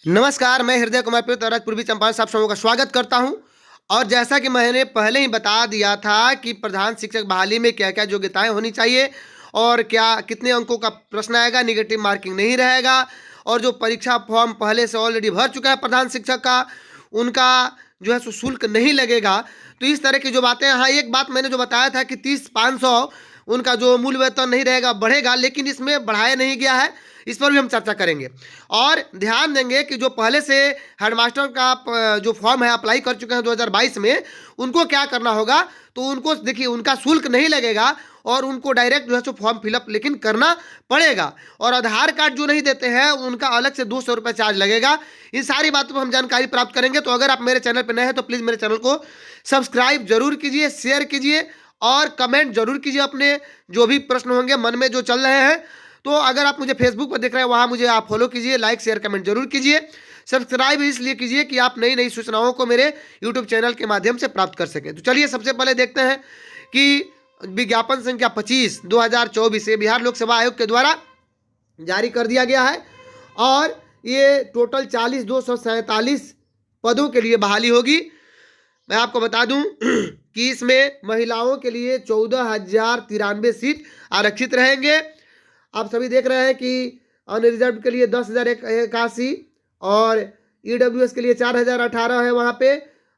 नमस्कार, मैं हृदय कुमार पृथ्वीराज पूर्वी चंपारण से आप सबों का स्वागत करता हूं। और जैसा कि मैंने पहले ही बता दिया था कि प्रधान शिक्षक बहाली में क्या क्या योग्यताएं होनी चाहिए और क्या कितने अंकों का प्रश्न आएगा, निगेटिव मार्किंग नहीं रहेगा। और जो परीक्षा फॉर्म पहले से ऑलरेडी भर चुका है प्रधान शिक्षक का, उनका जो है सो शुल्क नहीं लगेगा। तो इस तरह की जो बातें, हाँ एक बात मैंने जो बताया था कि 30,500 उनका जो मूल वेतन नहीं रहेगा, बढ़ेगा, लेकिन इसमें बढ़ाया नहीं गया है। इस पर भी हम चर्चा करेंगे। और ध्यान देंगे कि जो पहले से हेडमास्टर का जो फॉर्म है अप्लाई कर चुके हैं 2022 में, उनको क्या करना होगा। तो उनको देखिए, उनका शुल्क नहीं लगेगा और उनको डायरेक्ट जो है सो फॉर्म फिलअप लेकिन करना पड़ेगा। और आधार कार्ड जो नहीं देते हैं उनका अलग से 200 रुपये चार्ज लगेगा। इन सारी बातों पर हम जानकारी प्राप्त करेंगे। तो अगर आप मेरे चैनल पर नए हैं तो प्लीज़ मेरे चैनल को सब्सक्राइब जरूर कीजिए, शेयर कीजिए और कमेंट जरूर कीजिए अपने जो भी प्रश्न होंगे मन में जो चल रहे हैं। तो अगर आप मुझे फेसबुक पर देख रहे हैं, वहाँ मुझे आप फॉलो कीजिए, लाइक शेयर कमेंट जरूर कीजिए। सब्सक्राइब इसलिए कीजिए कि आप नई नई सूचनाओं को मेरे यूट्यूब चैनल के माध्यम से प्राप्त कर सकें। तो चलिए सबसे पहले देखते हैं कि विज्ञापन संख्या 25/2024 ये बिहार लोक सेवा आयोग के द्वारा जारी कर दिया गया है। और ये टोटल 40,247 पदों के लिए बहाली होगी। मैं आपको बता दूं कि इसमें महिलाओं के लिए 14,093 सीट आरक्षित रहेंगे। आप सभी देख रहे हैं कि अनरिजर्व के लिए 10,081 और ईडब्ल्यूएस के लिए 4,018 है। वहाँ पे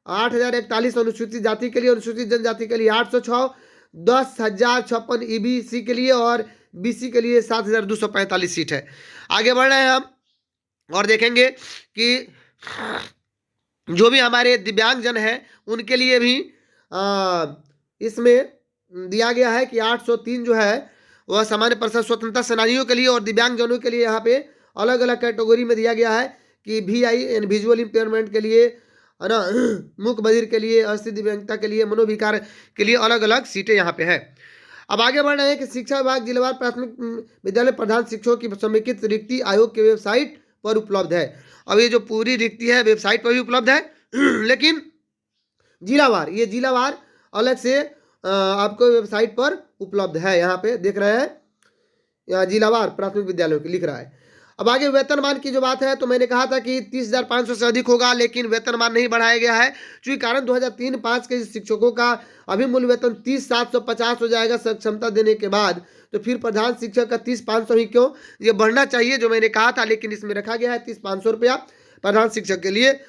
8,041 अनुसूचित जाति के लिए, अनुसूचित जनजाति के लिए 806, 10,056 ईबीसी के लिए और बीसी के लिए 7,245 सीट है। आगे बढ़ रहे हैं हम और देखेंगे कि जो भी हमारे दिव्यांगजन हैं उनके लिए भी इसमें दिया गया है कि 803 जो है वह सामान्य परिषद स्वतंत्रता सेनानियों के लिए और दिव्यांगजनों के लिए यहाँ पे अलग अलग कैटेगरी में दिया गया है कि VI विजुअल इम्पेयरमेंट के लिए, है ना, मूक बधिर के लिए, अस्थिर दिव्यांगता के लिए, मनोविकार के लिए अलग अलग सीटें यहाँ पे है। अब आगे बढ़ रहे हैं कि शिक्षा विभाग जिलावार प्राथमिक विद्यालय प्रधान शिक्षकों की समेकित रिक्ति आयोग के वेबसाइट पर उपलब्ध है। अब ये जो पूरी रिक्ति है वेबसाइट पर भी उपलब्ध है लेकिन जिलावार, ये जिलावार अलग से आपको वेबसाइट पर उपलब्ध है। यहाँ पे देख रहे हैं, यहाँ जिलावार प्राथमिक विद्यालयों की लिख रहा है। अब आगे वेतनमान की जो बात है, तो मैंने कहा था कि 30,500 से अधिक होगा, लेकिन वेतनमान नहीं बढ़ाया गया है। चूंकि कारण 2003-05 के शिक्षकों का अभी मूल वेतन 30,750 हो जाएगा सक्षमता देने के बाद। तो फिर प्रधान शिक्षक का 30,500 ही क्यों, ये बढ़ना चाहिए जो मैंने कहा था, लेकिन इसमें रखा गया है 30,500 रुपया प्रधान शिक्षक के लिए।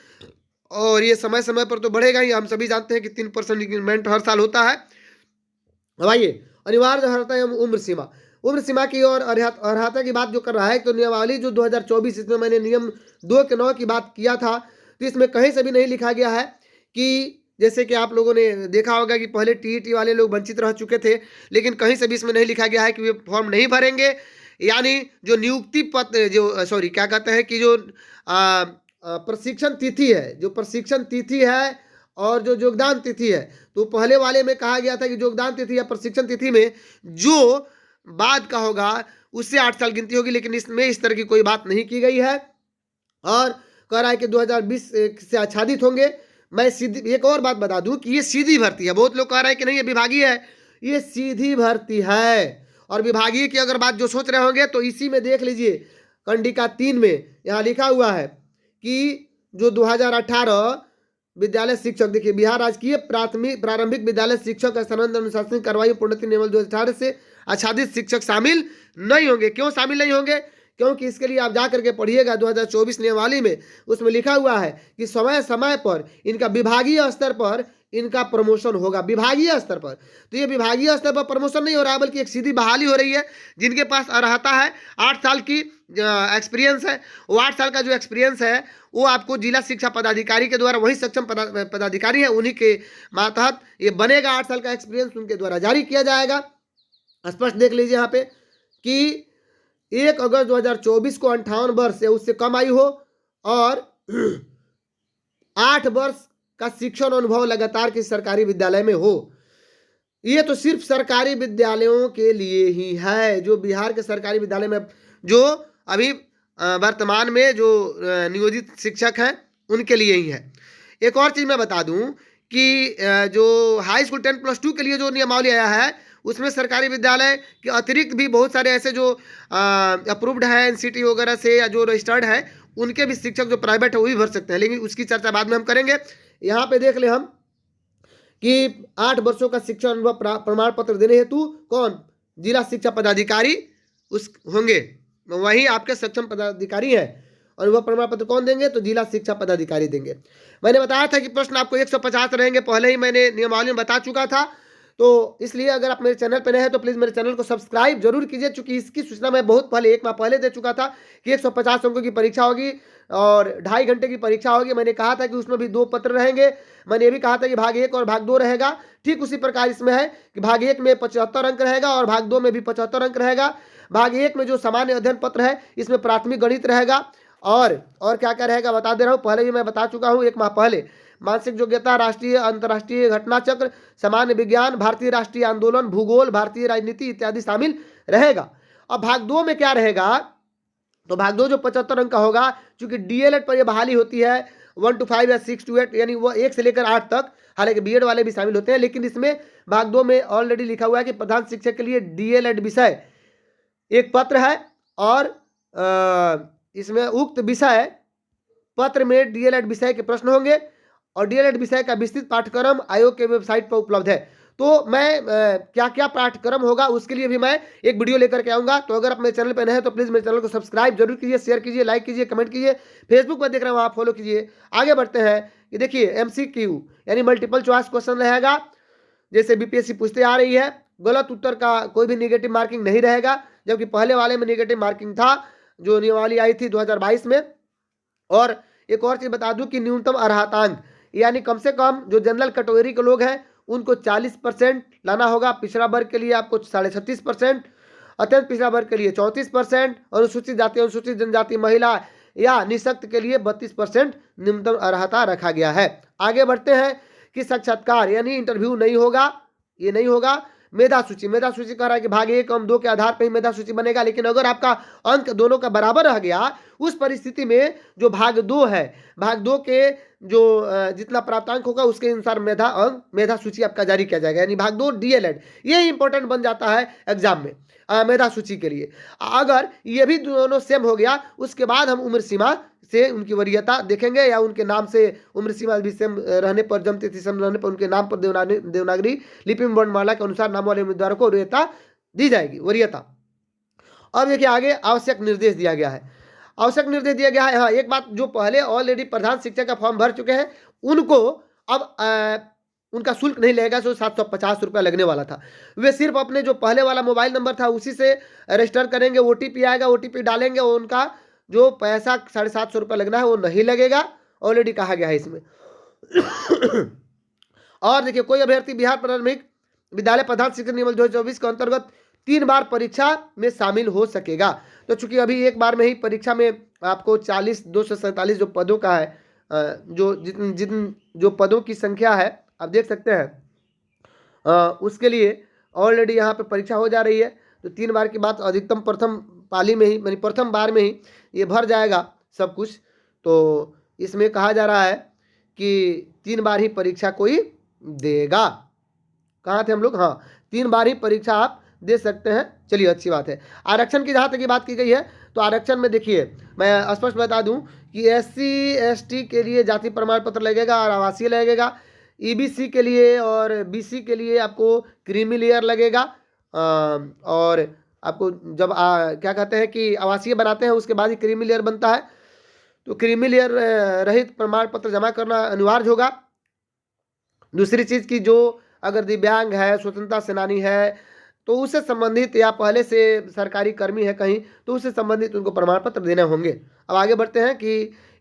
और ये समय समय पर तो बढ़ेगा ही, हम सभी जानते हैं कि 3% इंक्रीमेंट हर साल होता है। अब आइए, अनिवार्य अर्हता एवं उम्र सीमा की और अर्हता की बात जो कर रहा है, तो नियमावली जो 2024, इसमें मैंने नियम 2 के 9 की बात किया था। तो इसमें कहीं से भी नहीं लिखा गया है कि जैसे कि आप लोगों ने देखा होगा कि पहले TET वाले लोग वंचित रह चुके थे, लेकिन कहीं से भी इसमें नहीं लिखा गया है कि वे फॉर्म नहीं भरेंगे। यानी जो नियुक्ति पत्र, जो सॉरी क्या कहते हैं कि जो प्रशिक्षण तिथि है, जो प्रशिक्षण तिथि है और जो योगदान तिथि है, तो पहले वाले में कहा गया था कि योगदान तिथि या प्रशिक्षण तिथि में जो बाद का होगा उससे 8 साल गिनती होगी, लेकिन इसमें इस तरह की कोई बात नहीं की गई है। और कह रहा है कि 2020 से आच्छादित होंगे। मैं सीधी एक और बात बता दूं कि ये सीधी भर्ती है। बहुत लोग कह रहे हैं कि नहीं ये विभागीय है, ये सीधी भर्ती है। और विभागीय की अगर बात जो सोच रहे होंगे तो इसी में देख लीजिए, कंडिका 3 में यहाँ लिखा हुआ है कि जो 2018 विद्यालय शिक्षक, देखिए बिहार राजकीय प्रारंभिक विद्यालय शिक्षक स्थानांतरण अनुशासनिक कार्रवाई प्रोन्नति नियम 2018 से आच्छादित शिक्षक शामिल नहीं होंगे। क्यों शामिल नहीं होंगे? क्योंकि इसके लिए आप जा करके पढ़िएगा 2024 नियमावली में, उसमें लिखा हुआ है कि समय समय पर इनका विभागीय स्तर पर इनका प्रमोशन होगा, विभागीय स्तर पर। तो ये विभागीय स्तर पर प्रमोशन नहीं हो रहा है, बल्कि एक सीधी बहाली हो रही है। जिनके पास अर्हता है, 8 साल की एक्सपीरियंस है, वो 8 साल का जो एक्सपीरियंस है वो आपको जिला शिक्षा पदाधिकारी के द्वारा, वही सक्षम पदाधिकारी है उन्हीं के मातहत ये बनेगा। 8 साल का एक्सपीरियंस उनके द्वारा जारी किया जाएगा। स्पष्ट देख लीजिए यहाँ पे कि 1 अगस्त 2024 को 58 वर्ष या उससे कम आयु हो और 8 वर्ष का शिक्षण अनुभव लगातार किसी सरकारी विद्यालय में हो। ये तो सिर्फ सरकारी विद्यालयों के लिए ही है, जो बिहार के सरकारी विद्यालय में जो अभी वर्तमान में जो नियोजित शिक्षक हैं उनके लिए ही है। एक और चीज़ मैं बता दूं कि जो हाई स्कूल 10+2 के लिए जो नियमावली आया है, उसमें सरकारी विद्यालय के अतिरिक्त भी बहुत सारे ऐसे जो अप्रूव्ड है NCT वगैरह से या जो रजिस्टर्ड है उनके भी शिक्षक जो प्राइवेट है वो भी भर सकते हैं, लेकिन उसकी चर्चा बाद में हम करेंगे। यहाँ पे देख ले हम कि 8 वर्षों का शिक्षा अनुभव प्रमाण पत्र देने हेतु कौन जिला शिक्षा पदाधिकारी उस होंगे, वही आपके सक्षम पदाधिकारी है। और वह प्रमाण पत्र कौन देंगे, तो जिला शिक्षा पदाधिकारी देंगे। मैंने बताया था कि प्रश्न आपको 150 रहेंगे, पहले ही मैंने नियमावली में बता चुका था। तो इसलिए अगर आप मेरे चैनल पर नए हैं तो प्लीज़ मेरे चैनल को सब्सक्राइब जरूर कीजिए, चूंकि इसकी सूचना मैं बहुत पहले 1 माह पहले दे चुका था कि 150 अंकों की परीक्षा होगी और 2.5 घंटे की परीक्षा होगी। मैंने कहा था कि उसमें भी 2 पत्र रहेंगे। मैंने ये भी कहा था कि भाग 1 और भाग 2 रहेगा। ठीक उसी प्रकार इसमें है कि भाग 1 में 75 अंक रहेगा और भाग 2 में भी 75 अंक रहेगा। भाग 1 में जो सामान्य अध्ययन पत्र है इसमें प्राथमिक गणित रहेगा और क्या क्या रहेगा बता दे रहा हूँ, पहले भी मैं बता चुका हूँ 1 माह पहले। मानसिक योग्यता, राष्ट्रीय अंतर्राष्ट्रीय घटना चक्र, सामान्य विज्ञान, भारतीय राष्ट्रीय आंदोलन, भूगोल, भारतीय राजनीति इत्यादि शामिल रहेगा। अब भाग 2 में क्या रहेगा, तो भाग 2 जो 75 अंक का होगा, चूंकि डीएलएड पर यह बहाली होती है 1 to 5 या 6 to 8, यानी वो 1 से लेकर 8 तक, हालांकि बीएड वाले भी शामिल होते हैं, लेकिन इसमें भाग 2 में ऑलरेडी लिखा हुआ है कि प्रधान शिक्षक के लिए डीएलएड विषय एक पत्र है और इसमें उक्त विषय पत्र में डीएलएड विषय के प्रश्न होंगे और डीएलएड विषय का विस्तृत पाठ्यक्रम आयोग के वेबसाइट पर उपलब्ध है। तो मैं क्या क्या पाठ्यक्रम होगा उसके लिए भी मैं एक वीडियो लेकर के आऊँगा। तो अगर आप मेरे चैनल पर नए हैं तो प्लीज़ मेरे चैनल को सब्सक्राइब जरूर कीजिए, शेयर कीजिए, लाइक कीजिए, कमेंट कीजिए। फेसबुक पर देख रहे हैं वहाँ फॉलो कीजिए। आगे बढ़ते हैं कि देखिए MCQ यानी मल्टीपल चॉइस क्वेश्चन रहेगा, जैसे बीपीएससी पूछते आ रही है। गलत उत्तर का कोई भी निगेटिव मार्किंग नहीं रहेगा, जबकि पहले वाले में निगेटिव मार्किंग था जो नियमावली आई थी 2022 में। और एक और चीज़ बता दूं कि न्यूनतम अर्हतांक यानी कम से कम जो जनरल कैटेगरी के लोग हैं उनको 40% लाना होगा। पिछड़ा वर्ग के लिए आपको 36.5%, अत्यंत पिछड़ा वर्ग के लिए 34%, अनुसूचित जाति, अनुसूचित जनजाति, महिला या निःशक्त के लिए 32% न्यूनतम अर्हता रखा गया है। आगे बढ़ते हैं कि साक्षात्कार यानी इंटरव्यू नहीं होगा, ये नहीं होगा। मेधा सूची कह रहा है कि भाग 1 और 2 के आधार पर ही मेधा सूची बनेगा, लेकिन अगर आपका अंक दोनों का बराबर रह गया उस परिस्थिति में जो भाग 2 है, भाग 2 के जो जितना प्राप्तांक होगा उसके अनुसार मेधा सूची आपका जारी किया जाएगा, यानी भाग 2 डीएलएड ये इंपॉर्टेंट बन जाता है एग्जाम में मेधा सूची के लिए। अगर ये भी दोनों सेम हो गया उसके बाद हम उम्र सीमा से उनकी वरीयता देखेंगे या उनके नाम से उम्र सीमा भी सेम रहने पर, जन्मतिथि सेम रहने पर उनके नाम पर देवनागरी लिपि में वर्णमाला के अनुसार नाम वाले उम्मीदवारों को वरीयता दी जाएगी, वरीयता। अब देखिए आगे आवश्यक निर्देश दिया गया है। आवश्यक निर्देश दिया गया है, हाँ एक बात, जो पहले ऑलरेडी प्रधान शिक्षक का फॉर्म भर चुके हैं उनको अब उनका शुल्क नहीं लगेगा, जो 750 रुपया लगने वाला था। वे सिर्फ अपने जो पहले वाला मोबाइल नंबर था उसी से रजिस्टर करेंगे, ओटीपी आएगा, ओटीपी डालेंगे और उनका जो पैसा 750 रुपया लगना है वो नहीं लगेगा, ऑलरेडी कहा गया है इसमें। और देखिए कोई अभ्यर्थी बिहार प्राथमिक विद्यालय प्रधान शिक्षक नियम 2024 के अंतर्गत 3 बार परीक्षा में शामिल हो सकेगा। तो चूंकि अभी एक बार में ही परीक्षा में आपको 247 जो पदों का है, जो जो पदों की संख्या है आप देख सकते हैं, उसके लिए ऑलरेडी यहाँ पे परीक्षा हो जा रही है। तो 3 बार की बात, अधिकतम प्रथम पाली में ही यानी प्रथम बार में ही ये भर जाएगा सब कुछ। तो इसमें कहा जा रहा है कि 3 बार ही परीक्षा कोई देगा। कहाँ थे हम लोग, हाँ 3 बार ही परीक्षा आप दे सकते हैं। चलिए अच्छी बात है। आरक्षण की जहाँ तक की बात की गई है तो आरक्षण में देखिए मैं स्पष्ट बता दूं कि SC ST के लिए जाति प्रमाण पत्र लगेगा और आवासीय लगेगा। EBC के लिए और BC के लिए आपको क्रीमी लेयर लगेगा। और आपको जब क्या कहते हैं कि आवासीय बनाते हैं उसके बाद ही क्रीमी लेयर बनता है, तो क्रीमी लेयर रहित प्रमाण पत्र जमा करना अनिवार्य होगा। दूसरी चीज़ की जो अगर दिव्यांग है, स्वतंत्रता सेनानी है तो उससे संबंधित या पहले से सरकारी कर्मी है कहीं तो उससे संबंधित उनको प्रमाण पत्र देने होंगे। अब आगे बढ़ते हैं कि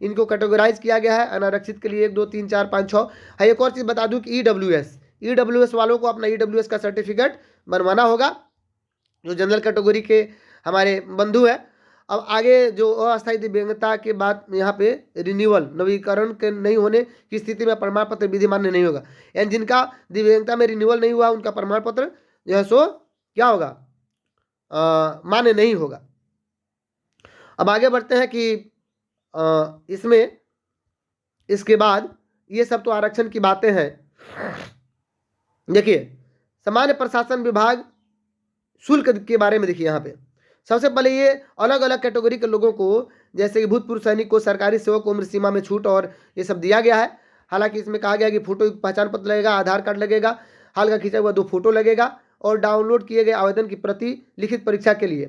इनको कैटेगराइज किया गया है। अनारक्षित के लिए 1 2 3 4 5 6 है। एक और चीज़ बता दूं कि EWS वालों को अपना EWS का सर्टिफिकेट बनवाना होगा, जो जनरल कैटेगरी के हमारे बंधु है। अब आगे जो अस्थायी दिव्यांगता के बाद यहाँ पे रिन्यूअल नवीकरण के नहीं होने की स्थिति में प्रमाण पत्र विधि मान्य नहीं होगा, यानी जिनका दिव्यांगता में रिन्यूअल नहीं हुआ उनका प्रमाण पत्र जो है सो क्या होगा, मान्य नहीं होगा। अब आगे बढ़ते हैं कि इसमें इसके बाद ये सब तो आरक्षण की बातें हैं। देखिए सामान्य प्रशासन विभाग शुल्क के बारे में देखिए यहाँ पे सबसे पहले ये अलग अलग कैटेगरी के लोगों को जैसे कि भूतपूर्व सैनिक को सरकारी सेवक उम्र सीमा में छूट और ये सब दिया गया है। हालांकि इसमें कहा गया कि फोटो पहचान पत्र लगेगा, आधार कार्ड लगेगा, हाल का खींचा हुआ 2 फोटो लगेगा और डाउनलोड किए गए आवेदन की प्रति लिखित परीक्षा के लिए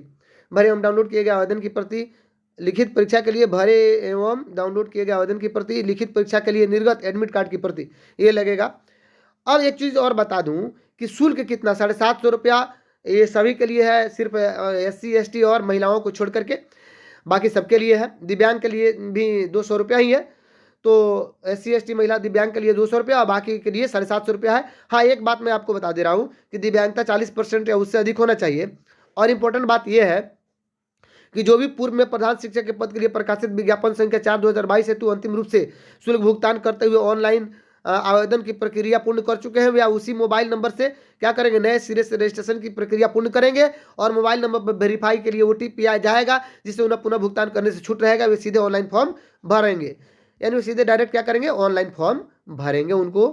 भरे एवं डाउनलोड किए गए आवेदन की प्रति लिखित परीक्षा के लिए भरे एवं डाउनलोड किए गए आवेदन की प्रति लिखित परीक्षा के लिए निर्गत एडमिट कार्ड की प्रति ये लगेगा। अब एक चीज़ और बता दूं कि शुल्क कितना 750 रुपया ये सभी के लिए है, सिर्फ SC ST और महिलाओं को छोड़ करके, बाकी सबके लिए है। दिव्यांग के लिए भी 200 रुपया ही है, तो SC ST महिला दिव्यांग के लिए 200 रुपया और बाकी के लिए 750 रुपया है। हाँ, एक बात मैं आपको बता दे रहा हूँ कि दिव्यांगता 40% या उससे अधिक होना चाहिए। और इम्पोर्टेंट बात यह है कि जो भी पूर्व में प्रधान शिक्षक के पद के लिए प्रकाशित विज्ञापन संख्या 4/2022 हेतु अंतिम रूप से शुल्क भुगतान करते हुए ऑनलाइन आवेदन की प्रक्रिया पूर्ण कर चुके हैं, या उसी मोबाइल नंबर से क्या करेंगे, नए सिरे से रजिस्ट्रेशन की प्रक्रिया पूर्ण करेंगे और मोबाइल नंबर पर वेरीफाई के लिए OTP आ जाएगा, जिससे उन्हें पुनः भुगतान करने से छूट रहेगा। वे सीधे ऑनलाइन फॉर्म भरेंगे, यानी वे सीधे डायरेक्ट क्या करेंगे, ऑनलाइन फॉर्म भरेंगे। उनको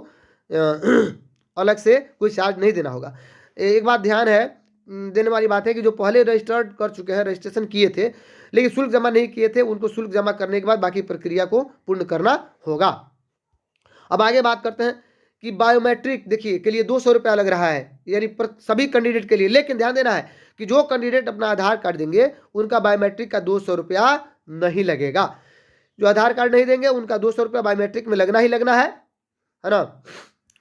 अलग से कोई चार्ज नहीं देना होगा। एक बात ध्यान है देने वाली बात है कि जो पहले रजिस्टर्ड कर चुके हैं, रजिस्ट्रेशन किए थे लेकिन शुल्क जमा नहीं किए थे, उनको शुल्क जमा करने के बाद बाकी प्रक्रिया को पूर्ण करना होगा। अब आगे बात करते हैं कि बायोमेट्रिक देखिए के लिए 200 रुपया लग रहा है, यानी सभी कैंडिडेट के लिए। लेकिन ध्यान देना है कि जो कैंडिडेट अपना आधार कार्ड देंगे उनका बायोमेट्रिक का 200 रुपया नहीं लगेगा। जो आधार कार्ड नहीं देंगे उनका 200 रुपया बायोमेट्रिक में लगना ही लगना है ना।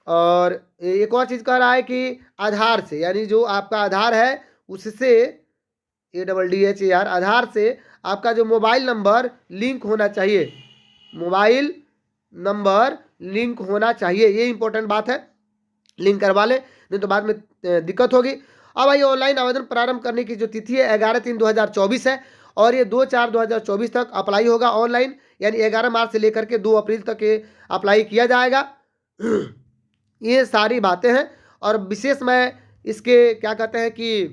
और एक और चीज़ कह रहा है कि आधार से, यानी जो आपका आधार है उससे ADDHAR आधार से आपका जो मोबाइल नंबर लिंक होना चाहिए, मोबाइल नंबर लिंक होना चाहिए, ये इंपॉर्टेंट बात है। लिंक करवा लें, नहीं तो बाद में दिक्कत होगी। अब आइए, ऑनलाइन आवेदन प्रारंभ करने की जो तिथि है 11/3/2024 है और ये 2/4/2024 तक अप्लाई होगा ऑनलाइन, यानी 11 मार्च से लेकर के 2 अप्रैल तक ये अप्लाई किया जाएगा। ये सारी बातें हैं। और विशेष मैं इसके क्या कहते हैं कि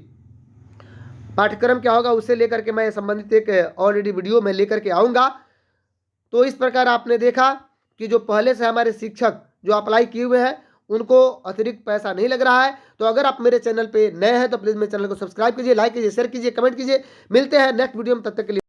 पाठ्यक्रम क्या होगा उससे लेकर के मैं संबंधित एक ऑलरेडी वीडियो में लेकर के आऊँगा। तो इस प्रकार आपने देखा कि जो पहले से हमारे शिक्षक जो अप्लाई किए हुए हैं उनको अतिरिक्त पैसा नहीं लग रहा है। तो अगर आप मेरे चैनल पे नए हैं तो प्लीज़ मेरे चैनल को सब्सक्राइब कीजिए, लाइक कीजिए, शेयर कीजिए, कमेंट कीजिए। मिलते हैं नेक्स्ट वीडियो में, तब तक के लिए।